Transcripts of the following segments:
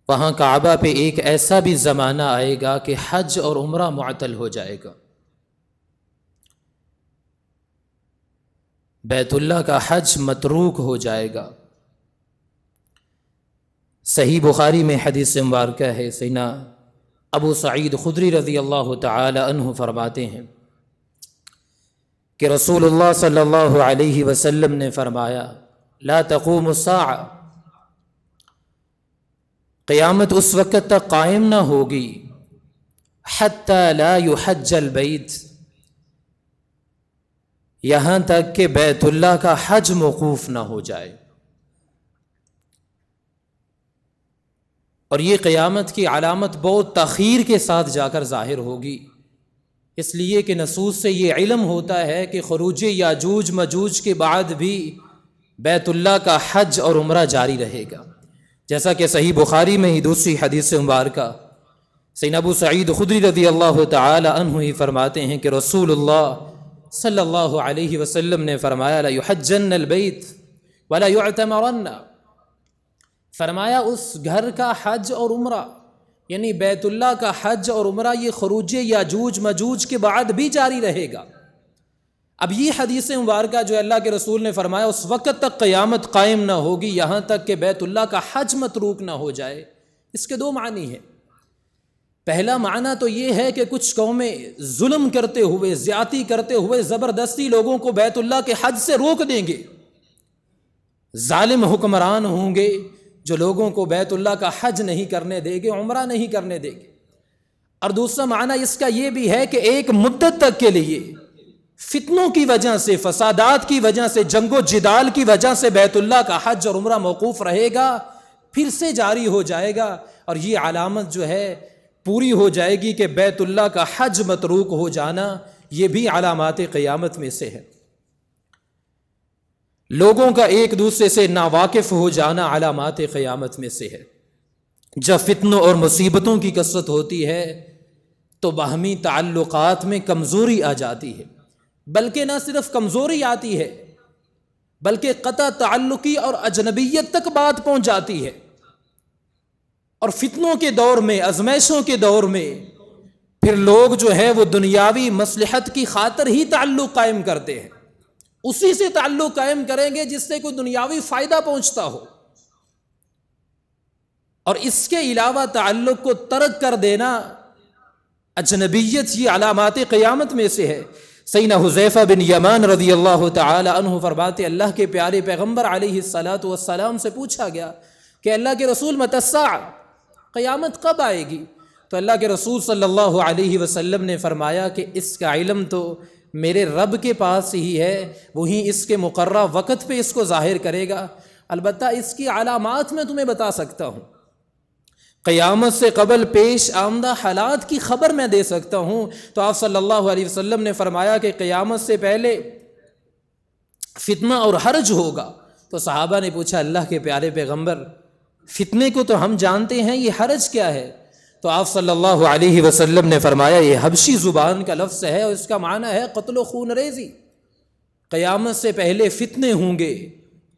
وہاں کعبہ پہ ایک ایسا بھی زمانہ آئے گا کہ حج اور عمرہ معطل ہو جائے گا، بیت اللہ کا حج متروک ہو جائے گا۔ صحیح بخاری میں حدیث مبارکہ ہے، سیدنا ابو سعید خدری رضی اللہ تعالی عنہ فرماتے ہیں کہ رسول اللہ صلی اللہ علیہ وسلم نے فرمایا لا تقوم الساعہ، قیامت اس وقت تک قائم نہ ہوگی حتی لا یحج البیت، یہاں تک کہ بیت اللہ کا حج موقوف نہ ہو جائے۔ اور یہ قیامت کی علامت بہت تاخیر کے ساتھ جا کر ظاہر ہوگی، اس لیے کہ نصوص سے یہ علم ہوتا ہے کہ خروج یاجوج مجوج کے بعد بھی بیت اللہ کا حج اور عمرہ جاری رہے گا، جیسا کہ صحیح بخاری میں ہی دوسری حدیث مبارکہ سیدنا ابو سعید خدری رضی اللہ تعالی عنہ ہی فرماتے ہیں کہ رسول اللہ صلی اللہ علیہ وسلم نے فرمایا لا یحجن البیت ولا یعتمرن، فرمایا اس گھر کا حج اور عمرہ یعنی بیت اللہ کا حج اور عمرہ یہ خروج یاجوج مجوج کے بعد بھی جاری رہے گا۔ اب یہ حدیث مبارکہ جو اللہ کے رسول نے فرمایا اس وقت تک قیامت قائم نہ ہوگی یہاں تک کہ بیت اللہ کا حج متروک نہ ہو جائے، اس کے دو معنی ہیں۔ پہلا معنی تو یہ ہے کہ کچھ قومیں ظلم کرتے ہوئے زیادتی کرتے ہوئے زبردستی لوگوں کو بیت اللہ کے حج سے روک دیں گے، ظالم حکمران ہوں گے جو لوگوں کو بیت اللہ کا حج نہیں کرنے دیں گے، عمرہ نہیں کرنے دیں گے۔ اور دوسرا معنی اس کا یہ بھی ہے کہ ایک مدت تک کے لیے فتنوں کی وجہ سے، فسادات کی وجہ سے، جنگ و جدال کی وجہ سے بیت اللہ کا حج اور عمرہ موقوف رہے گا، پھر سے جاری ہو جائے گا، اور یہ علامت جو ہے پوری ہو جائے گی کہ بیت اللہ کا حج متروک ہو جانا یہ بھی علامات قیامت میں سے ہے۔ لوگوں کا ایک دوسرے سے ناواقف ہو جانا علامات قیامت میں سے ہے۔ جب فتنوں اور مصیبتوں کی کثرت ہوتی ہے تو باہمی تعلقات میں کمزوری آ جاتی ہے، بلکہ نہ صرف کمزوری آتی ہے بلکہ قطع تعلقی اور اجنبیت تک بات پہنچ جاتی ہے۔ اور فتنوں کے دور میں، ازمائشوں کے دور میں پھر لوگ جو ہے وہ دنیاوی مصلحت کی خاطر ہی تعلق قائم کرتے ہیں، اسی سے تعلق قائم کریں گے جس سے کوئی دنیاوی فائدہ پہنچتا ہو، اور اس کے علاوہ تعلق کو ترک کر دینا اجنبیت یہ علامات قیامت میں سے ہے۔ سیدنا حذیفہ بن یمان رضی اللہ تعالی عنہ فرماتے اللہ کے پیارے پیغمبر علیہ الصلاۃ والسلام سے پوچھا گیا کہ اللہ کے رسول متی الساعہ، قیامت کب آئے گی؟ تو اللہ کے رسول صلی اللہ علیہ وسلم نے فرمایا کہ اس کا علم تو میرے رب کے پاس ہی ہے، وہی اس کے مقررہ وقت پہ اس کو ظاہر کرے گا، البتہ اس کی علامات میں تمہیں بتا سکتا ہوں، قیامت سے قبل پیش آمدہ حالات کی خبر میں دے سکتا ہوں۔ تو آپ صلی اللہ علیہ وسلم نے فرمایا کہ قیامت سے پہلے فتنہ اور حرج ہوگا۔ تو صحابہ نے پوچھا اللہ کے پیارے پیغمبر فتنے کو تو ہم جانتے ہیں، یہ حرج کیا ہے؟ تو آپ صلی اللہ علیہ وسلم نے فرمایا یہ حبشی زبان کا لفظ ہے اور اس کا معنی ہے قتل و خون ریزی۔ قیامت سے پہلے فتنے ہوں گے،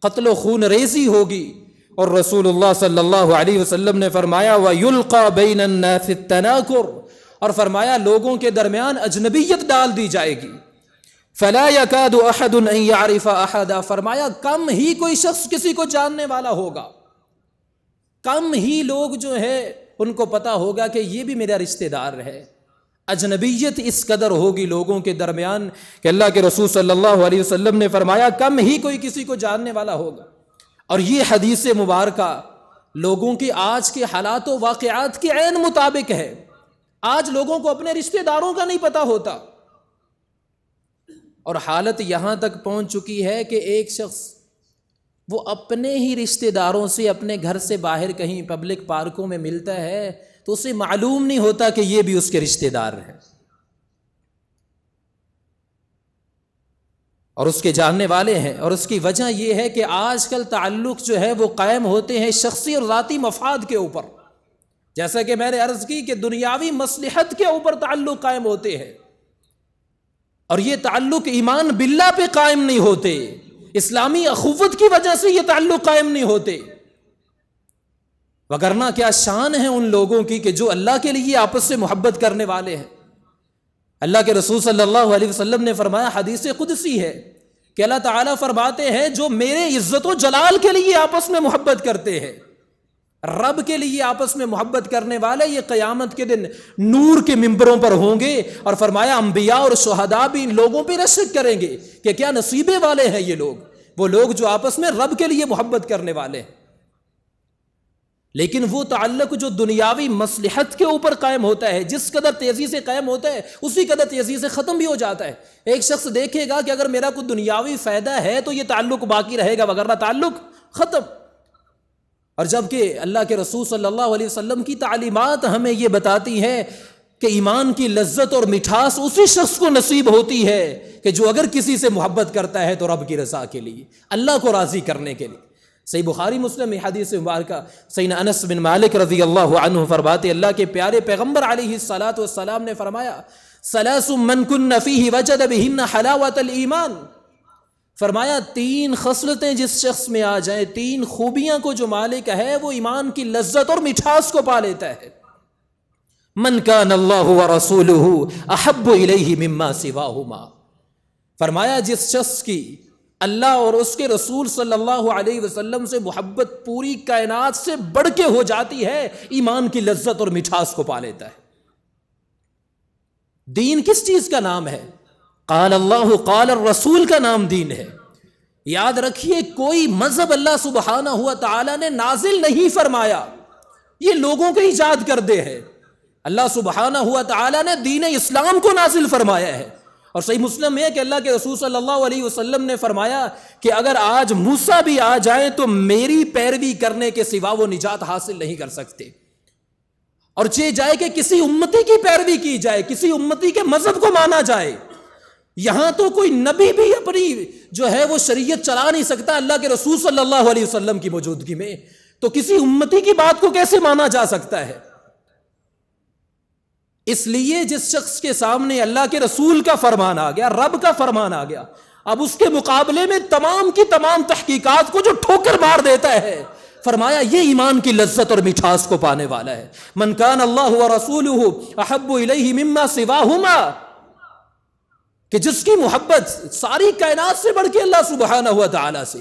قتل و خون ریزی ہوگی، اور رسول اللہ صلی اللہ علیہ وسلم نے فرمایا وَيُلْقَى بَيْنَ النَّاسِ التَّنَاكُرُ، اور فرمایا لوگوں کے درمیان اجنبیت ڈال دی جائے گی، فَلَا يَكَادُ أَحَدٌ أَن يَعْرِفَ أَحَدًا، فرمایا کم ہی کوئی شخص کسی کو جاننے والا ہوگا، کم ہی لوگ جو ہے ان کو پتا ہوگا کہ یہ بھی میرا رشتہ دار ہے۔ اجنبیت اس قدر ہوگی لوگوں کے درمیان کہ اللہ کے رسول صلی اللہ علیہ وسلم نے فرمایا کم ہی کوئی کسی کو جاننے والا ہوگا۔ اور یہ حدیث مبارکہ لوگوں کی آج کے حالات و واقعات کے عین مطابق ہے۔ آج لوگوں کو اپنے رشتہ داروں کا نہیں پتا ہوتا، اور حالت یہاں تک پہنچ چکی ہے کہ ایک شخص وہ اپنے ہی رشتہ داروں سے اپنے گھر سے باہر کہیں پبلک پارکوں میں ملتا ہے تو اسے معلوم نہیں ہوتا کہ یہ بھی اس کے رشتہ دار ہیں اور اس کے جاننے والے ہیں۔ اور اس کی وجہ یہ ہے کہ آج کل تعلق جو ہے وہ قائم ہوتے ہیں شخصی اور ذاتی مفاد کے اوپر، جیسا کہ میں نے عرض کی کہ دنیاوی مصلحت کے اوپر تعلق قائم ہوتے ہیں، اور یہ تعلق ایمان باللہ پہ قائم نہیں ہوتے، اسلامی اخوت کی وجہ سے یہ تعلق قائم نہیں ہوتے۔ وگرنہ کیا شان ہے ان لوگوں کی کہ جو اللہ کے لیے آپس سے محبت کرنے والے ہیں۔ اللہ کے رسول صلی اللہ علیہ وسلم نے فرمایا، حدیث قدسی ہے کہ اللہ تعالیٰ فرماتے ہیں جو میرے عزت و جلال کے لیے آپس میں محبت کرتے ہیں، رب کے لیے آپس میں محبت کرنے والے، یہ قیامت کے دن نور کے ممبروں پر ہوں گے، اور فرمایا انبیاء اور شہداء بھی ان لوگوں پہ رشک کریں گے کہ کیا نصیبے والے ہیں یہ لوگ، وہ لوگ جو آپس میں رب کے لیے محبت کرنے والے ہیں۔ لیکن وہ تعلق جو دنیاوی مصلحت کے اوپر قائم ہوتا ہے، جس قدر تیزی سے قائم ہوتا ہے اسی قدر تیزی سے ختم بھی ہو جاتا ہے۔ ایک شخص دیکھے گا کہ اگر میرا کوئی دنیاوی فائدہ ہے تو یہ تعلق باقی رہے گا، وگرنہ تعلق ختم۔ اور جبکہ اللہ کے رسول صلی اللہ علیہ وسلم کی تعلیمات ہمیں یہ بتاتی ہیں کہ ایمان کی لذت اور مٹھاس اسی شخص کو نصیب ہوتی ہے کہ جو اگر کسی سے محبت کرتا ہے تو رب کی رضا کے لیے، اللہ کو راضی کرنے کے لیے۔ صحیح بخاری مسلم میں حدیث مبارکہ سیدنا انس بن مالک رضی اللہ عنہ فرماتے، اللہ کے پیارے پیغمبر علیہ الصلاۃ والسلام نے فرمایا، ثلاث من کن فیہ وجد بہن حلاوۃ الایمان، فرمایا 3 خصلتیں جس شخص میں آ جائیں، 3 خوبیاں کو جو مالک ہے وہ ایمان کی لذت اور مٹھاس کو پا لیتا ہے۔ من کان اللہ ورسولہ احب الیہ مما سواہما، فرمایا جس شخص کی اللہ اور اس کے رسول صلی اللہ علیہ وسلم سے محبت پوری کائنات سے بڑھ کے ہو جاتی ہے، ایمان کی لذت اور مٹھاس کو پا لیتا ہے۔ دین کس چیز کا نام ہے؟ قال اللہ قال الرسول کا نام دین ہے۔ یاد رکھیے کوئی مذہب اللہ سبحانہ ہوا تعالی نے نازل نہیں فرمایا، یہ لوگوں کے ایجاد کردے ہیں۔ اللہ سبحانہ ہوا تعالی نے دین اسلام کو نازل فرمایا ہے، اور صحیح مسلم ہے کہ اللہ کے رسول صلی اللہ علیہ وسلم نے فرمایا کہ اگر آج موسیٰ بھی آ جائیں تو میری پیروی کرنے کے سوا وہ نجات حاصل نہیں کر سکتے، اور چاہے جائے کہ کسی امتی کی پیروی کی جائے، کسی امتی کے مذہب کو مانا جائے، یہاں تو کوئی نبی بھی اپنی جو ہے وہ شریعت چلا نہیں سکتا اللہ کے رسول صلی اللہ علیہ وسلم کی موجودگی میں، تو کسی امتی کی بات کو کیسے مانا جا سکتا ہے؟ اس لیے جس شخص کے سامنے اللہ کے رسول کا فرمان آ گیا، رب کا فرمان آ گیا، اب اس کے مقابلے میں تمام کی تمام تحقیقات کو جو ٹھوکر مار دیتا ہے، فرمایا یہ ایمان کی لذت اور مٹھاس کو پانے والا ہے۔ من کان اللہ ورسولہ احب الیہ مما سواہما، کہ جس کی محبت ساری کائنات سے بڑھ کے اللہ سبحانہ ہوا تعالی سے،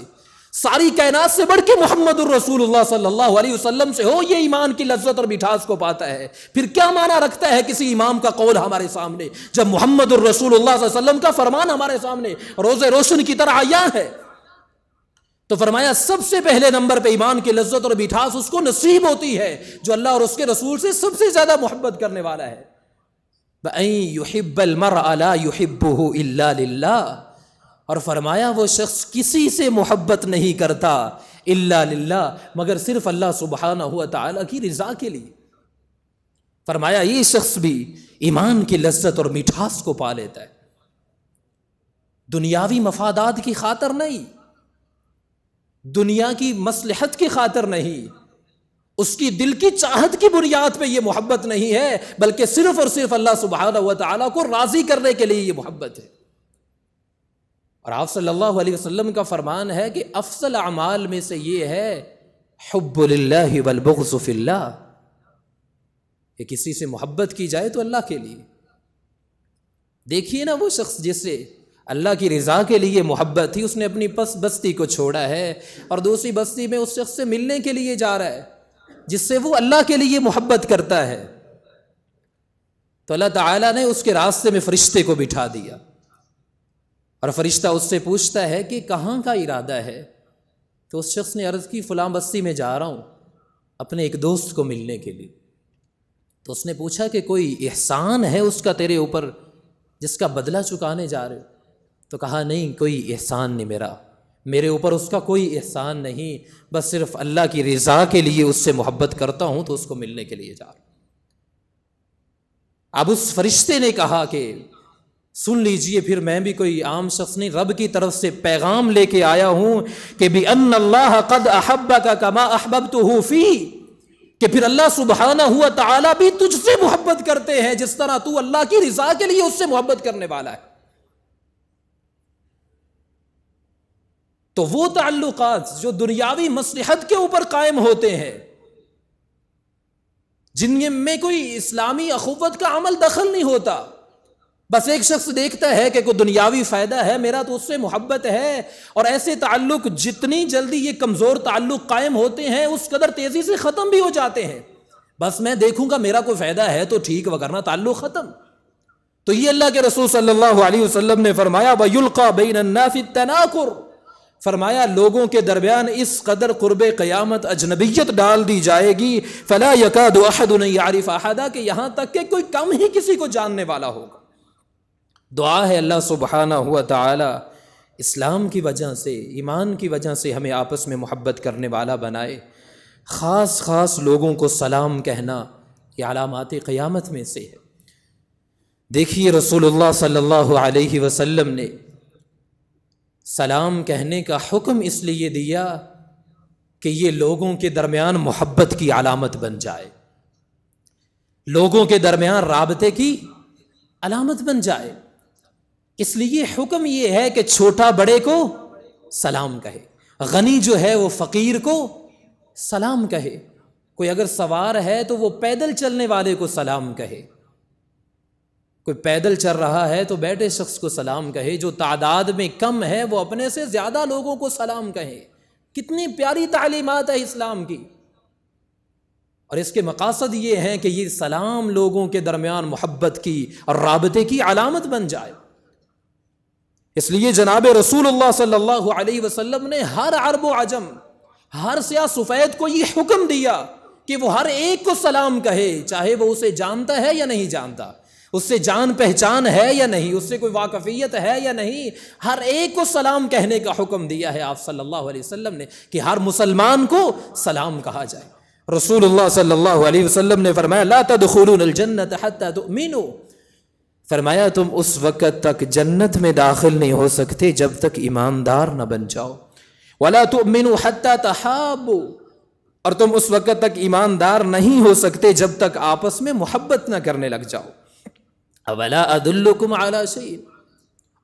ساری کائنات سے بڑھ کے محمد الرسول اللہ صلی اللہ علیہ وسلم سے ہو، یہ ایمان کی لذت اور مٹھاس کو پاتا ہے۔ پھر کیا معنی رکھتا ہے کسی امام کا قول ہمارے سامنے جب محمد الرسول اللہ صلی اللہ علیہ وسلم کا فرمان ہمارے سامنے روز روشن کی طرح عیاں ہے؟ تو فرمایا سب سے پہلے نمبر پہ ایمان کی لذت اور مٹھاس اس کو نصیب ہوتی ہے جو اللہ اور اس کے رسول سے سب سے زیادہ محبت کرنے والا ہے۔ وَأَن يُحِبَّ الْمَرْءَ لَا يُحِبُّهُ إِلَّا لِلَّهِ، اور فرمایا وہ شخص کسی سے محبت نہیں کرتا الا للہ، مگر صرف اللہ سبحانہ ہوا تعالی کی رضا کے لیے۔ فرمایا یہ شخص بھی ایمان کی لذت اور مٹھاس کو پا لیتا ہے، دنیاوی مفادات کی خاطر نہیں، دنیا کی مصلحت کی خاطر نہیں، اس کی دل کی چاہت کی بنیاد پہ یہ محبت نہیں ہے، بلکہ صرف اور صرف اللہ سبحانہ و تعالیٰ کو راضی کرنے کے لیے یہ محبت ہے۔ اور آپ صلی اللہ علیہ وسلم کا فرمان ہے کہ افضل اعمال میں سے یہ ہے حب للہ والبغض فی اللہ، کہ کسی سے محبت کی جائے تو اللہ کے لیے۔ دیکھیے نا وہ شخص جسے اللہ کی رضا کے لیے محبت تھی، اس نے اپنی پس بستی کو چھوڑا ہے اور دوسری بستی میں اس شخص سے ملنے کے لیے جا رہا ہے جس سے وہ اللہ کے لیے محبت کرتا ہے، تو اللہ تعالیٰ نے اس کے راستے میں فرشتے کو بٹھا دیا، اور فرشتہ اس سے پوچھتا ہے کہ کہاں کا ارادہ ہے؟ تو اس شخص نے عرض کی فلاں بستی میں جا رہا ہوں اپنے ایک دوست کو ملنے کے لیے۔ تو اس نے پوچھا کہ کوئی احسان ہے اس کا تیرے اوپر جس کا بدلہ چکانے جا رہے؟ تو کہا نہیں، کوئی احسان نہیں، میرے اوپر اس کا کوئی احسان نہیں، بس صرف اللہ کی رضا کے لیے اس سے محبت کرتا ہوں تو اس کو ملنے کے لیے جا رہا ہوں۔ اب اس فرشتے نے کہا کہ سن لیجئے، پھر میں بھی کوئی عام شخص نہیں، رب کی طرف سے پیغام لے کے آیا ہوں کہ بِأَنَّ اللَّهَ قَدْ أَحَبَّكَ كَمَا أَحْبَبْتُهُ فِيهِ، کہ پھر اللہ سبحانہ ہوا تعالیٰ بھی تجھ سے محبت کرتے ہیں جس طرح تو اللہ کی رضا کے لیے اس سے محبت کرنے والا ہے۔ تو وہ تعلقات جو دنیاوی مصلحت کے اوپر قائم ہوتے ہیں، جن میں کوئی اسلامی اخوت کا عمل دخل نہیں ہوتا. بس ایک شخص دیکھتا ہے کہ کوئی دنیاوی فائدہ ہے، میرا تو اس سے محبت ہے، اور ایسے تعلق جتنی جلدی یہ کمزور تعلق قائم ہوتے ہیں اس قدر تیزی سے ختم بھی ہو جاتے ہیں. بس میں دیکھوں گا میرا کوئی فائدہ ہے تو ٹھیک، وگرنہ تعلق ختم. تو یہ اللہ کے رسول صلی اللہ علیہ وسلم نے فرمایا وَيُلْقَى بَيْنَ النَّاسِ التَّنَاكُرُ، فرمایا لوگوں کے درمیان اس قدر قرب قیامت اجنبیت ڈال دی جائے گی فَلَا يَكَادُ أَحَدٌ يَعْرِفَ أَحَدًا، کہ یہاں تک کہ کوئی کم ہی کسی کو جاننے والا ہوگا. دعا ہے اللہ سبحانہ ہوا تعالی اسلام کی وجہ سے، ایمان کی وجہ سے ہمیں آپس میں محبت کرنے والا بنائے. خاص خاص لوگوں کو سلام کہنا یہ علامات قیامت میں سے ہے. دیکھیے رسول اللہ صلی اللہ علیہ وسلم نے سلام کہنے کا حکم اس لیے دیا کہ یہ لوگوں کے درمیان محبت کی علامت بن جائے، لوگوں کے درمیان رابطے کی علامت بن جائے. اس لیے حکم یہ ہے کہ چھوٹا بڑے کو سلام کہے، غنی جو ہے وہ فقیر کو سلام کہے، کوئی اگر سوار ہے تو وہ پیدل چلنے والے کو سلام کہے، کوئی پیدل چل رہا ہے تو بیٹھے شخص کو سلام کہے، جو تعداد میں کم ہے وہ اپنے سے زیادہ لوگوں کو سلام کہے. کتنی پیاری تعلیمات ہے اسلام کی، اور اس کے مقاصد یہ ہیں کہ یہ سلام لوگوں کے درمیان محبت کی اور رابطے کی علامت بن جائے. اس لیے جناب رسول اللہ صلی اللہ علیہ وسلم نے ہر عرب و عجم، ہر سیاہ سفید کو یہ حکم دیا کہ وہ ہر ایک کو سلام کہے، چاہے وہ اسے جانتا ہے یا نہیں جانتا، اس سے جان پہچان ہے یا نہیں، اس سے کوئی واقفیت ہے یا نہیں، ہر ایک کو سلام کہنے کا حکم دیا ہے آپ صلی اللہ علیہ وسلم نے کہ ہر مسلمان کو سلام کہا جائے. رسول اللہ صلی اللہ علیہ وسلم نے فرمایا لا تدخلون الجنت حتی تؤمنوا، فرمایا تم اس وقت تک جنت میں داخل نہیں ہو سکتے جب تک ایماندار نہ بن جاؤ. ولا تؤمنوا حتی تحابوا، اور تم اس وقت تک ایماندار نہیں ہو سکتے جب تک آپس میں محبت نہ کرنے لگ جاؤ. اولا ادلکم علی شیء،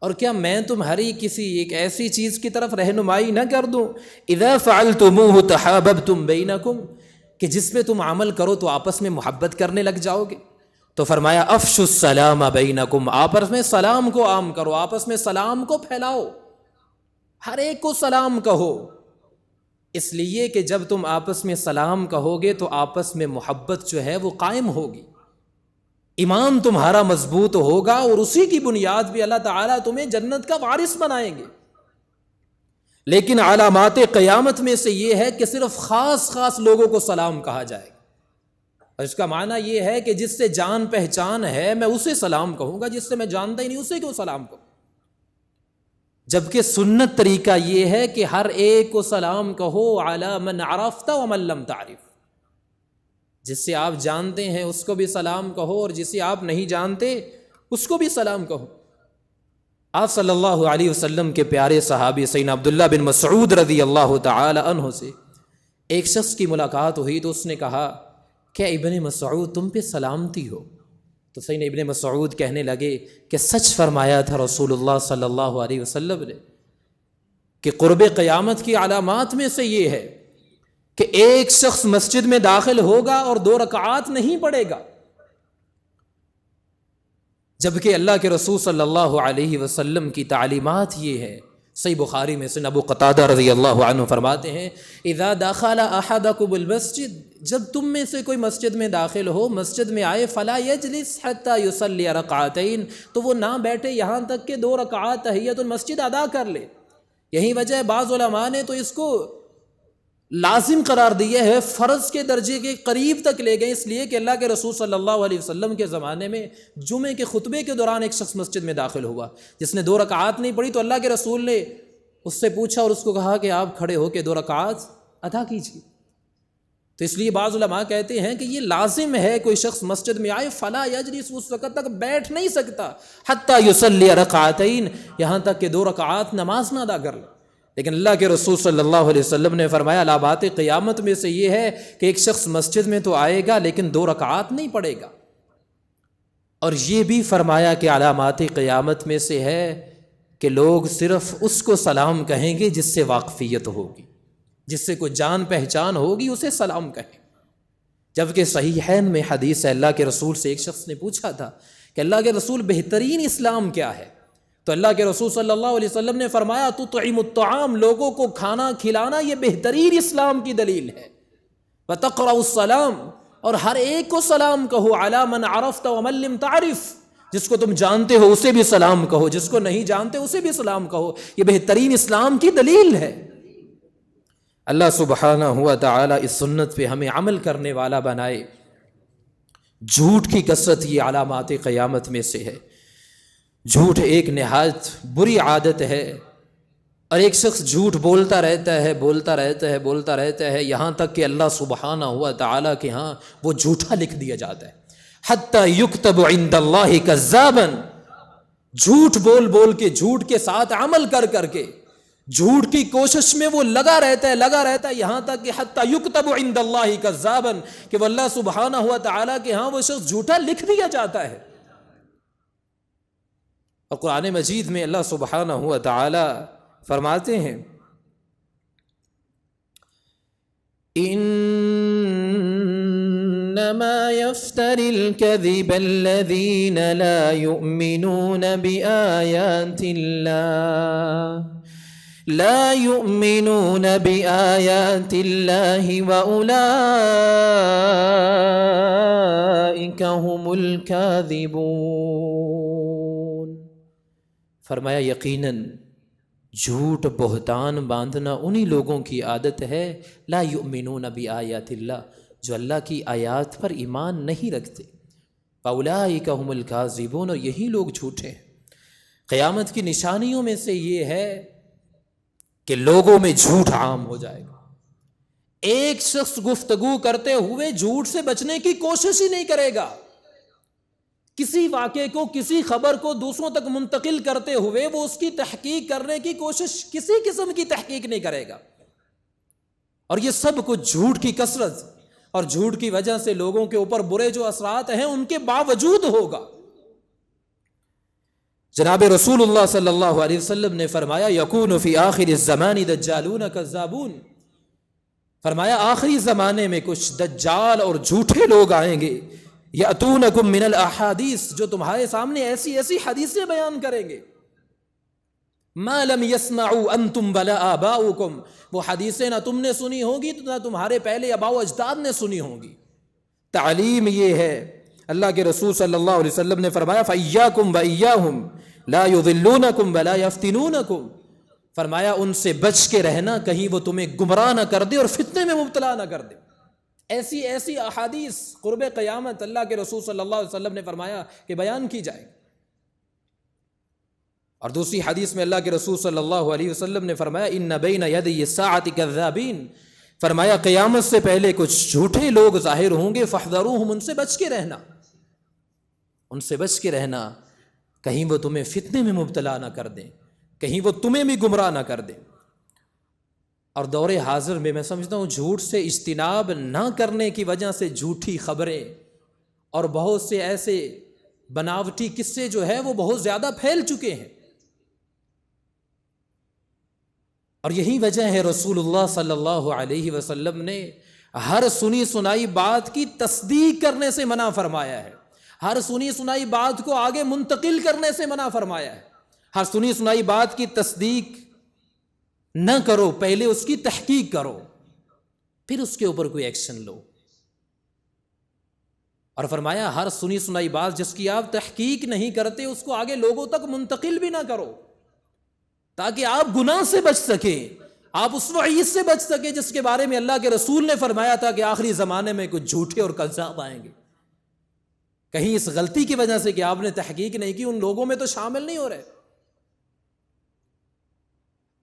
اور کیا میں تمہاری کسی ایک ایسی چیز کی طرف رہنمائی نہ کر دوں اذا فعلتموہ تحاببتم بینکم، کہ جس میں تم عمل کرو تو آپس میں محبت کرنے لگ جاؤ گے. تو فرمایا افشوا السلام بینکم، آپس میں سلام کو عام کرو، آپس میں سلام کو پھیلاؤ، ہر ایک کو سلام کہو. اس لیے کہ جب تم آپس میں سلام کہو گے تو آپس میں محبت جو ہے وہ قائم ہوگی، ایمان تمہارا مضبوط ہوگا، اور اسی کی بنیاد بھی اللہ تعالیٰ تمہیں جنت کا وارث بنائیں گے. لیکن علامات قیامت میں سے یہ ہے کہ صرف خاص خاص لوگوں کو سلام کہا جائے گا، اور اس کا معنی یہ ہے کہ جس سے جان پہچان ہے میں اسے سلام کہوں گا، جس سے میں جانتا ہی نہیں اسے کیوں سلام کہوں. جبکہ سنت طریقہ یہ ہے کہ ہر ایک کو سلام کہو علی من عرفت ومن لم تعرف، جس سے آپ جانتے ہیں اس کو بھی سلام کہو، اور جسے آپ نہیں جانتے اس کو بھی سلام کہو. آپ صلی اللہ علیہ وسلم کے پیارے صحابی سیدنا عبداللہ بن مسعود رضی اللہ تعالی عنہ سے ایک شخص کی ملاقات ہوئی تو اس نے کہا کیا ابن مسعود تم پہ سلامتی ہو؟ تو سیدنا ابن مسعود کہنے لگے کہ سچ فرمایا تھا رسول اللہ صلی اللہ علیہ وسلم نے کہ قرب قیامت کی علامات میں سے یہ ہے کہ ایک شخص مسجد میں داخل ہوگا اور 2 رکعات نہیں پڑھے گا، جبکہ اللہ کے رسول صلی اللہ علیہ وسلم کی تعلیمات یہ ہے. صحیح بخاری میں سے ابو قتادہ رضی اللہ عنہ فرماتے ہیں اذا دخل احدکم المسجد، جب تم میں سے کوئی مسجد میں داخل ہو، مسجد میں آئے، فلا یجلس حتی یصلی رکعتین، تو وہ نہ بیٹھے یہاں تک کہ 2 رکعات تحیۃ المسجد ادا کر لے. یہی وجہ ہے بعض علماء نے تو اس کو لازم قرار دیا ہے، فرض کے درجے کے قریب تک لے گئے، اس لیے کہ اللہ کے رسول صلی اللہ علیہ وسلم کے زمانے میں جمعے کے خطبے کے دوران ایک شخص مسجد میں داخل ہوا جس نے 2 رکعات نہیں پڑھی، تو اللہ کے رسول نے اس سے پوچھا اور اس کو کہا کہ آپ کھڑے ہو کے 2 رکعات ادا کیجیے. تو اس لیے بعض علماء کہتے ہیں کہ یہ لازم ہے، کوئی شخص مسجد میں آئے فلا یجلس، اس وقت تک بیٹھ نہیں سکتا حتی یصلی رکعتین، یہاں تک کہ 2 رکعات نماز نہ ادا کر لے. لیکن اللہ کے رسول صلی اللہ علیہ وسلم نے فرمایا علامات قیامت میں سے یہ ہے کہ ایک شخص مسجد میں تو آئے گا لیکن 2 رکعات نہیں پڑھے گا. اور یہ بھی فرمایا کہ علامات قیامت میں سے ہے کہ لوگ صرف اس کو سلام کہیں گے جس سے واقفیت ہوگی، جس سے کوئی جان پہچان ہوگی اسے سلام کہیں. جبکہ صحیحین میں حدیث ہے، اللہ کے رسول سے ایک شخص نے پوچھا تھا کہ اللہ کے رسول بہترین اسلام کیا ہے؟ تو اللہ کے رسول صلی اللہ علیہ وسلم نے فرمایا تطعم الطعام، لوگوں کو کھانا کھلانا یہ بہترین اسلام کی دلیل ہے، وتقرأ السلام، اور ہر ایک کو سلام کہو، علی من عرفت ومن لم تعرف، جس کو تم جانتے ہو اسے بھی سلام کہو، جس کو نہیں جانتے اسے بھی سلام کہو، یہ بہترین اسلام کی دلیل ہے۔ اللہ سبحانہ ہوا تعالی اس سنت پہ ہمیں عمل کرنے والا بنائے۔ جھوٹ کی کثرت یہ علامات قیامت میں سے ہے۔ جھوٹ ایک نہایت بری عادت ہے، اور ایک شخص جھوٹ بولتا رہتا ہے یہاں تک کہ اللہ سبحانہ ہوا تعالیٰ کے ہاں وہ جھوٹا لکھ دیا جاتا ہے، حتی یکتب عند اللہ کذابا، جھوٹ بول بول کے، جھوٹ کے ساتھ عمل کر کر کے، جھوٹ کی کوشش میں وہ لگا رہتا ہے یہاں تک کہ حتی یکتب عند اللہ کذابا، کہ وہ اللہ سبحانہ ہوا تعالیٰ کے ہاں وہ شخص جھوٹا لکھ دیا جاتا ہے۔ اور قرآن مجید میں اللہ سبحانہ ہوا تعالی فرماتے ہیں انما يفتري الكذب الذين لا يؤمنون بآيات الله وأولئك هم الكاذبون۔ فرمایا یقیناً جھوٹ بہتان باندھنا انہی لوگوں کی عادت ہے، لا یؤمنون بآیات اللہ، جو اللہ کی آیات پر ایمان نہیں رکھتے، فاولئک هم الکاذبون، اور یہی لوگ جھوٹے ہیں۔ قیامت کی نشانیوں میں سے یہ ہے کہ لوگوں میں جھوٹ عام ہو جائے گا۔ ایک شخص گفتگو کرتے ہوئے جھوٹ سے بچنے کی کوشش ہی نہیں کرے گا، کسی واقعے کو، کسی خبر کو دوسروں تک منتقل کرتے ہوئے وہ اس کی تحقیق کرنے کی کوشش، کسی قسم کی تحقیق نہیں کرے گا، اور یہ سب کچھ جھوٹ کی کثرت اور جھوٹ کی وجہ سے لوگوں کے اوپر برے جو اثرات ہیں ان کے باوجود ہوگا۔ جناب رسول اللہ صلی اللہ علیہ وسلم نے فرمایا یکون فی آخر الزمان دجالون کذابون، فرمایا آخری زمانے میں کچھ دجال اور جھوٹے لوگ آئیں گے، یأتونکم من الاحادیث، جو تمہارے سامنے ایسی ایسی حدیثیں بیان کریں گے، ما لم يسمعوا انتم ولا آباؤکم، وہ حدیثیں نہ تم نے سنی ہوگی نہ تمہارے پہلے آباء و اجداد نے سنی ہوں گی۔ تعلیم یہ ہے، اللہ کے رسول صلی اللہ علیہ وسلم نے فرمایا فإیاکم وإیاہم لا یضلونکم ولا یفتنونکم، فرمایا ان سے بچ کے رہنا کہیں وہ تمہیں گمراہ نہ کر دے اور فتنے میں مبتلا نہ کر دے۔ ایسی ایسی احادیث قرب قیامت اللہ کے رسول صلی اللہ علیہ وسلم نے فرمایا کہ بیان کی جائے۔ اور دوسری حدیث میں اللہ کے رسول صلی اللہ علیہ وسلم نے فرمایا ان بین یدی الساعۃ کذابین، فرمایا قیامت سے پہلے کچھ جھوٹے لوگ ظاہر ہوں گے، فاحذروہم، ان سے بچ کے رہنا، ان سے بچ کے رہنا، کہیں وہ تمہیں فتنے میں مبتلا نہ کر دیں، کہیں وہ تمہیں بھی گمراہ نہ کر دیں۔ اور دور حاضر میں سمجھتا ہوں جھوٹ سے اجتناب نہ کرنے کی وجہ سے جھوٹی خبریں اور بہت سے ایسے بناوٹی قصے جو ہے وہ بہت زیادہ پھیل چکے ہیں، اور یہی وجہ ہے رسول اللہ صلی اللہ علیہ وسلم نے ہر سنی سنائی بات کی تصدیق کرنے سے منع فرمایا ہے، ہر سنی سنائی بات کو آگے منتقل کرنے سے منع فرمایا ہے۔ ہر سنی سنائی بات کی تصدیق نہ کرو، پہلے اس کی تحقیق کرو، پھر اس کے اوپر کوئی ایکشن لو۔ اور فرمایا ہر سنی سنائی بات جس کی آپ تحقیق نہیں کرتے اس کو آگے لوگوں تک منتقل بھی نہ کرو، تاکہ آپ گناہ سے بچ سکیں، آپ اس وعید سے بچ سکیں جس کے بارے میں اللہ کے رسول نے فرمایا تھا کہ آخری زمانے میں کچھ جھوٹے اور کذاب آئیں گے۔ کہیں اس غلطی کی وجہ سے کہ آپ نے تحقیق نہیں کی ان لوگوں میں تو شامل نہیں ہو رہے۔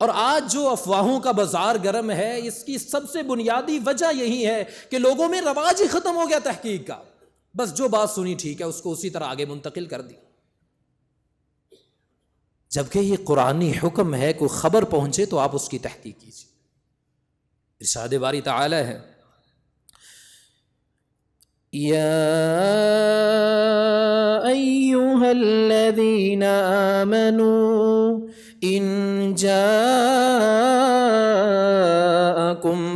اور آج جو افواہوں کا بازار گرم ہے اس کی سب سے بنیادی وجہ یہی ہے کہ لوگوں میں رواج ہی ختم ہو گیا تحقیق کا، بس جو بات سنی ٹھیک ہے اس کو اسی طرح آگے منتقل کر دی، جبکہ یہ قرآنی حکم ہے کوئی خبر پہنچے تو آپ اس کی تحقیق کیجیے۔ ارشاد باری تعالی ہے یا ایھا الذین آمنوا ان جاءکم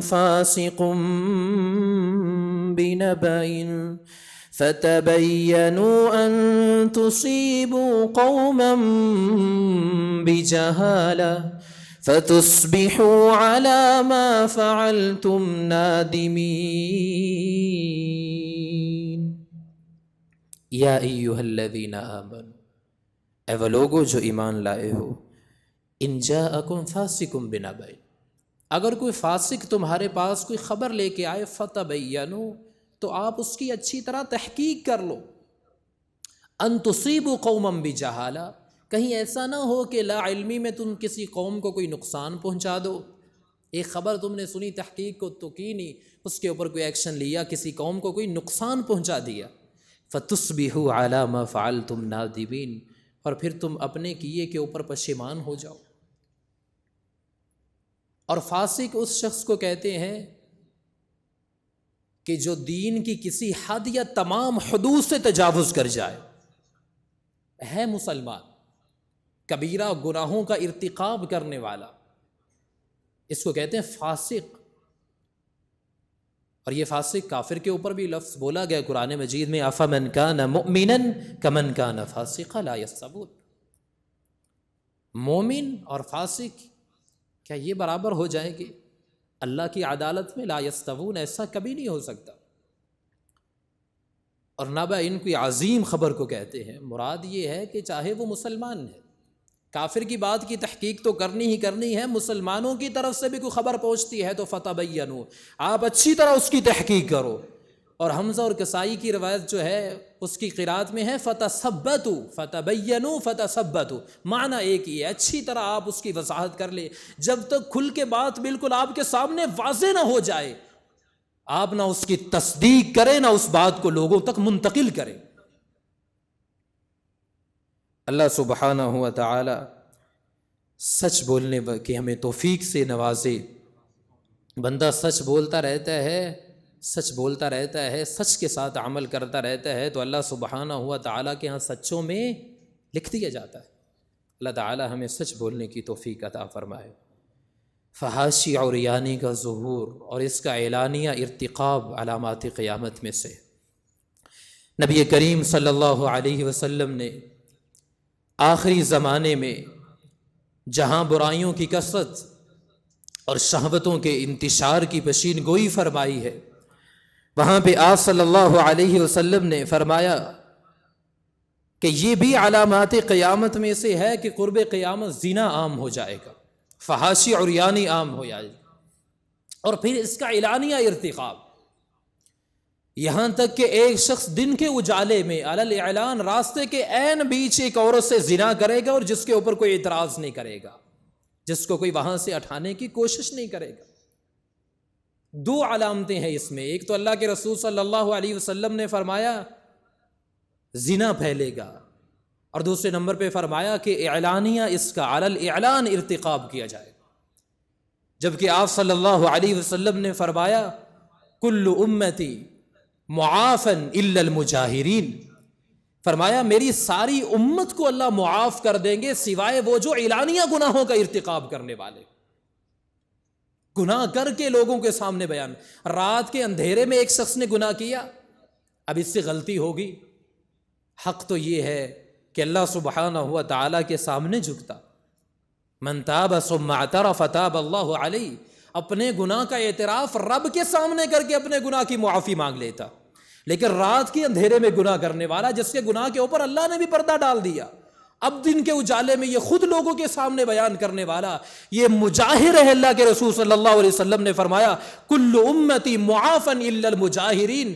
فاسق بنبأ فتبينوا أن تصيبوا قوما بجهالة فتصبحوا على ما فعلتم نادمين یا ایھا الذین آمنوا، اے وہ لوگو جو ایمان لائے ہو، ان جاءکم فاسق بنبأ، اگر کوئی فاسق تمہارے پاس کوئی خبر لے کے آئے، فتبینوا، تو آپ اس کی اچھی طرح تحقیق کر لو، ان تصیبوا قوما بجہالہ، کہیں ایسا نہ ہو کہ لا علمی میں تم کسی قوم کو کوئی نقصان پہنچا دو۔ ایک خبر تم نے سنی، تحقیق کو تو کی نہیں، اس کے اوپر کوئی ایکشن لیا، کسی قوم کو کوئی نقصان پہنچا دیا، فتصبحوا علی ما فعلتم نادمین، اور پھر تم اپنے کیے کے اوپر پشیمان ہو جاؤ۔ اور فاسق اس شخص کو کہتے ہیں کہ جو دین کی کسی حد یا تمام حدود سے تجاوز کر جائے، ہے مسلمان، کبیرہ گناہوں کا ارتکاب کرنے والا، اس کو کہتے ہیں فاسق۔ اور یہ فاسق کافر کے اوپر بھی لفظ بولا گیا قرآن مجید میں، افمن کان مؤمنا کمن کان فاسقا لا یستوون، مومن اور فاسق کیا یہ برابر ہو جائیں گے؟ اللہ کی عدالت میں لا یستوون، ایسا کبھی نہیں ہو سکتا۔ اور نبأ ان کوئی عظیم خبر کو کہتے ہیں، مراد یہ ہے کہ چاہے وہ مسلمان ہے، کافر کی بات کی تحقیق تو کرنی ہی کرنی ہے، مسلمانوں کی طرف سے بھی کوئی خبر پہنچتی ہے تو فتبینوا، آپ اچھی طرح اس کی تحقیق کرو۔ اور حمزہ اور کسائی کی روایت جو ہے اس کی قرات میں ہے فتثبتوا، فتبینوا فتثبتوا، معنی ایک ہی ہے، اچھی طرح آپ اس کی وضاحت کر لیں، جب تک کھل کے بات بالکل آپ کے سامنے واضح نہ ہو جائے، آپ نہ اس کی تصدیق کریں نہ اس بات کو لوگوں تک منتقل کریں۔ اللہ سبحانہ و تعالی سچ بولنے کی ہمیں توفیق سے نوازے۔ بندہ سچ بولتا رہتا ہے، سچ بولتا رہتا ہے، سچ کے ساتھ عمل کرتا رہتا ہے تو اللہ سبحانہ و تعالی کے ہاں سچوں میں لکھ دیا جاتا ہے۔ اللہ تعالی ہمیں سچ بولنے کی توفیق عطا فرمائے۔ فحاشی اور عریانی کا ظہور اور اس کا اعلانیہ ارتقاب علامات قیامت میں سے۔ نبی کریم صلی اللہ علیہ وسلم نے آخری زمانے میں جہاں برائیوں کی کثرت اور شہوتوں کے انتشار کی پیشین گوئی فرمائی ہے، وہاں پہ آپ صلی اللہ علیہ وسلم نے فرمایا کہ یہ بھی علامات قیامت میں سے ہے کہ قرب قیامت زنا عام ہو جائے گا، فحاشی عریانی عام ہو جائے گا، اور پھر اس کا اعلانیہ ارتقاب، یہاں تک کہ ایک شخص دن کے اجالے میں علی الاعلان راستے کے عین بیچ ایک عورت سے زنا کرے گا اور جس کے اوپر کوئی اعتراض نہیں کرے گا، جس کو کوئی وہاں سے اٹھانے کی کوشش نہیں کرے گا۔ دو علامتیں ہیں اس میں، ایک تو اللہ کے رسول صلی اللہ علیہ وسلم نے فرمایا زنا پھیلے گا، اور دوسرے نمبر پہ فرمایا کہ اعلانیہ اس کا علی الاعلان ارتقاب کیا جائے گا، جبکہ آپ صلی اللہ علیہ وسلم نے فرمایا کل امتی معافن الا المجاہرین، فرمایا میری ساری امت کو اللہ معاف کر دیں گے سوائے وہ جو اعلانیہ گناہوں کا ارتکاب کرنے والے، گناہ کر کے لوگوں کے سامنے بیان۔ رات کے اندھیرے میں ایک شخص نے گناہ کیا، اب اس سے غلطی ہوگی، حق تو یہ ہے کہ اللہ سبحانہ و تعالیٰ کے سامنے جھکتا، من تاب ثم اعترف تاب اللہ علیہ، اپنے گناہ کا اعتراف رب کے سامنے کر کے اپنے گناہ کی معافی مانگ لیتا۔ لیکن رات کے اندھیرے میں گناہ کرنے والا، جس کے گناہ کے اوپر اللہ نے بھی پردہ ڈال دیا، اب دن کے اجالے میں یہ خود لوگوں کے سامنے بیان کرنے والا، یہ مجاہر ہے۔ اللہ کے رسول صلی اللہ علیہ وسلم نے فرمایا کل امتی معافن الا المجاہرین،